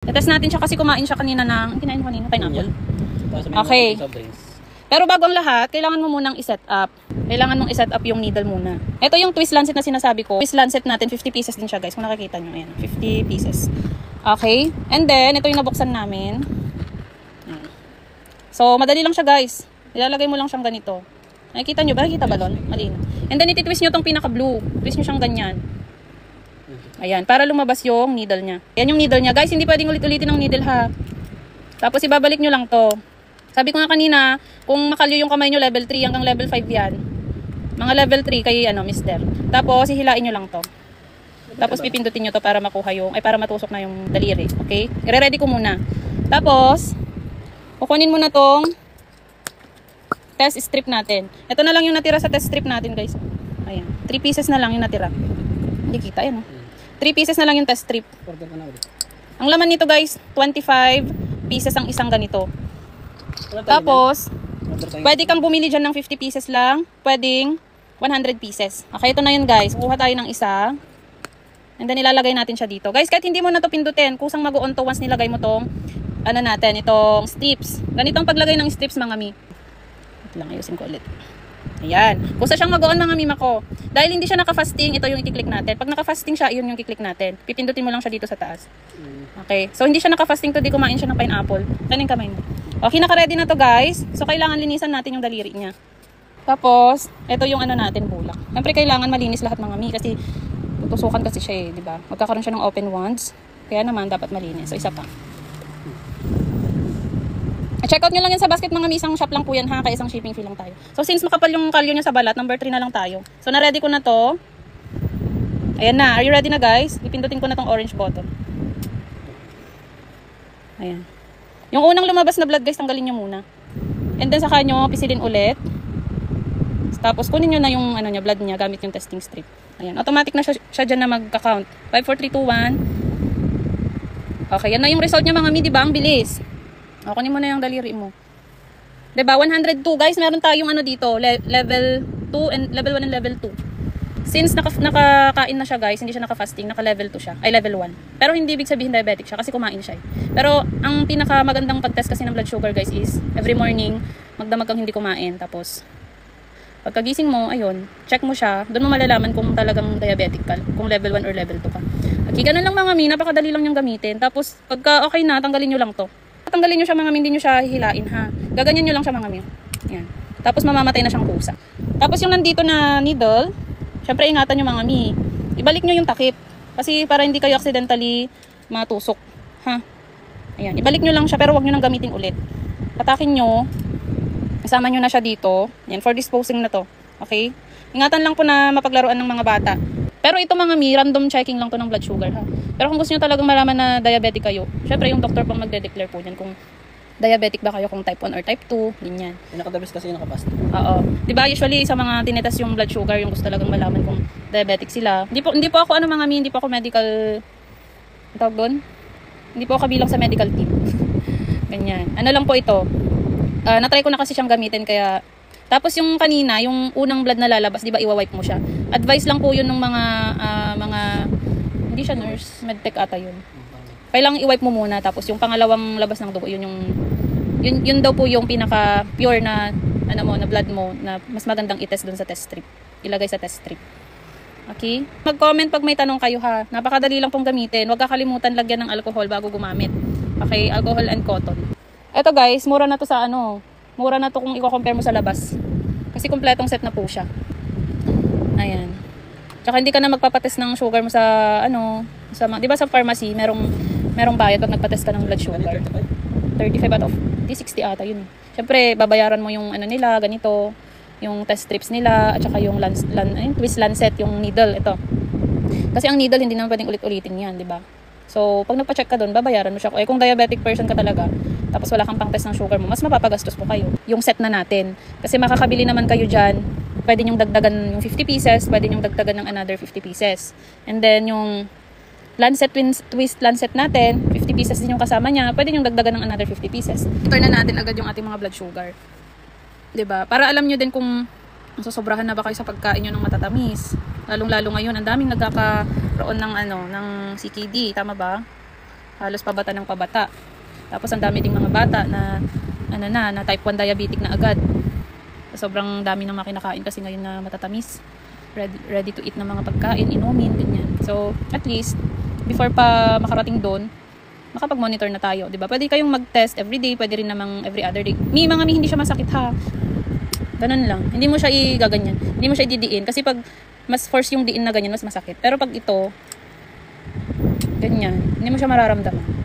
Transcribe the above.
Test natin siya kasi kumain siya kanina ng, kinain mo kanina, pineapple. Okay. Pero bago ang lahat, kailangan mo munang i-set up. Kailangan mong i-set up yung needle muna. Ito yung twist lancet na sinasabi ko. Twist lancet natin, 50 pieces din siya guys. Kung nakikita nyo, ayan, 50 pieces. Okay. And then, ito yung nabuksan namin. So, madali lang siya guys. Ilalagay mo lang siyang ganito. Nakikita nyo ba? Nakikita balon? Malino. And then, ititwist nyo tong pinaka-blue. Twist nyo siyang ganyan. Ayan, para lumabas yung needle niya. Ayan yung needle niya. Guys, hindi pwedeng ulit-ulitin ng needle ha. Tapos, ibabalik nyo lang to. Sabi ko nga kanina, kung makalyo yung kamay nyo, level 3 hanggang level 5 yan. Mga level 3 kay mister. Tapos, hihilain nyo lang to. Tapos, pipindutin nyo to para makuha yung, para matusok na yung daliri. Okay? I-ready ko muna. Tapos, kukunin mo na tong test strip natin. Ito na lang yung natira sa test strip natin, guys. Ayan. 3 pieces na lang yung natira. Hindi kita, yan. 3 pieces na lang yung test strip. Ang laman nito, guys, 25 pieces ang isang ganito. Tapos, pwede kang bumili dyan ng 50 pieces lang. Pwedeng 100 pieces. Okay, ito na yun, guys. Kuha tayo ng isa. And then, ilalagay natin siya dito. Guys, kahit hindi mo na to pindutin, kusang mag-on to once nilagay mo tong, itong strips. Ganito ang paglagay ng strips, mga mi. Ito lang, ayusin ko ulit. Ayan. Kusa siyang mag-on, mga mima ko. Dahil hindi siya naka-fasting, ito yung i-click natin. Pag naka-fasting siya, yun yung i-click natin. Pipindutin mo lang siya dito sa taas. Okay. So, hindi siya naka-fasting to, di kumain siya ng pineapple. Kanin kamay mo. Okay, naka-ready na to, guys. So, kailangan linisan natin yung daliri niya. Tapos, ito yung natin, bulak. Siyempre, kailangan malinis lahat, mga mi. Kasi, tutusukan kasi siya di ba? Magkakaroon siya ng open wounds. Kaya naman, dapat malinis. So, isa pa. Check out nyo lang yan sa basket, mga mi. Isang shop lang po yan ha, kaya isang shipping fee lang tayo. So since makapal yung kalyo niya sa balat, number 3 na lang tayo. So na-ready ko na to. Ayan na, are you ready na guys? Ipindutin ko na tong orange button. Ayan. Yung unang lumabas na blood guys, tanggalin nyo muna. And then saka nyo pisilin ulit. Tapos kunin nyo na yung blood niya gamit yung testing strip. Ayan, automatic na siya dyan na magka-count. 5, 4, 3, 2, 1. Okay, yan na yung result niya, mga mi, diba? Ang bilis. O, kunin mo na yung daliri mo. Diba? 102. Guys, meron tayong dito. Level 2 and level 1 and level 2. Since nakakain na siya, guys, hindi siya naka-fasting, naka-level 2 siya. Ay, level 1. Pero hindi ibig sabihin diabetic siya kasi kumain siya. Pero, ang pinakamagandang pag-test kasi ng blood sugar, guys, is every morning, magdamag kang hindi kumain. Tapos, pagkagising mo, ayun, check mo siya. Doon mo malalaman kung talagang diabetic ka. Kung level 1 or level 2 ka. Okay, ganun lang mga mi. Napakadali lang yung gamitin. Tapos, pagka okay na, tanggalin nyo lang to. Tanggalin nyo siya mga mi, hindi nyo siya hihilain ha. Gaganyan nyo lang siya mga mi. Yan. Tapos mamamatay na siyang kusa. Tapos yung nandito na needle, syempre ingatan nyo mga mi. Ibalik nyo yung takip. Kasi para hindi kayo accidentally matusok. Ha? Ayan. Ibalik nyo lang siya pero wag nyo nang gamitin ulit. Patakin nyo. Isama nyo na siya dito. Yan. For disposing na to. Okay? Ingatan lang po na mapaglaruan ng mga bata. Pero ito mga mi, random checking lang to ng blood sugar ha. Pero kung gusto nyo talagang malaman na diabetic kayo, syempre yung doktor pang magde-declare po dyan kung diabetic ba kayo, kung type 1 or type 2, ganyan. Pinaka-the-best kasi yung nakapasta. Oo. Diba usually sa mga tinetest yung blood sugar, yung gusto talagang malaman kung diabetic sila. Hindi po ako mga mi, hindi po ako medical, tawag doon? Hindi po ako kabilang sa medical team. Ganyan. Ano lang po ito. Na-try ko na kasi siyang gamitin kaya. Tapos yung kanina, yung unang blood na lalabas, di ba iwa-wipe mo siya. Advice lang po yun ng mga hindi siya nurse, medtech ata yun. Kailangang i-wipe mo muna tapos yung pangalawang labas ng dugo, yun daw po yung pinaka pure na na blood mo na mas magandang i-test dun sa test strip. Ilagay sa test strip. Okay? Mag-comment pag may tanong kayo ha. Napakadali lang pong gamitin. Huwag kakalimutan lagyan ng alcohol bago gumamit. Okay? Alcohol and cotton. Eto guys, mura na to sa mura na to kung i-compare mo sa labas. Kasi kumpletong set na po siya. Ayan. Tsaka hindi ka na magpapatest ng sugar mo sa di ba sa pharmacy, merong bayad pag nagpatest ka ng blood sugar. 35 out of 60 ata yun. Siyempre, babayaran mo yung nila, ganito, yung test strips nila, at saka yung twist lancet, yung needle, ito. Kasi ang needle hindi naman pwedeng ulit-ulitin yan, di ba? So, pag nagpa-check ka doon, babayaran mo siya. Kung diabetic person ka talaga, tapos wala kang pang-test ng sugar mo, mas mapapagastos po kayo. Yung set na natin. Kasi makakabili naman kayo dyan, pwede nyong dagdagan yung 50 pieces, pwede nyong dagdagan ng another 50 pieces. And then, yung lancet twist lancet natin, 50 pieces din yung kasama niya, pwede nyong dagdagan ng another 50 pieces. Turn na natin agad yung ating mga blood sugar. 'Di ba? Para alam nyo din kung sosobrahan na ba kayo sa pagkain nyo ng matatamis. Lalong-lalo ngayon, ang daming nagkakaroon ng ng CKD, tama ba? Halos pabata ng pabata. Tapos ang dami ding mga bata na na type 1 diabetic na agad. Sobrang dami ng mga kinakain kasi ngayon na matatamis. Ready to eat na mga pagkain, inumin, ganyan. So, at least, before pa makarating doon, makapag-monitor na tayo, 'di ba? Pwede kayong mag-test every day, pwede rin namang every other day. Hindi siya masakit ha. Ganun lang. Hindi mo siya igaganyan. Hindi mo siya ididiin kasi pag mas force yung diin na ganyan, mas masakit. Pero pag ito ganyan, hindi mo siya mararamdaman.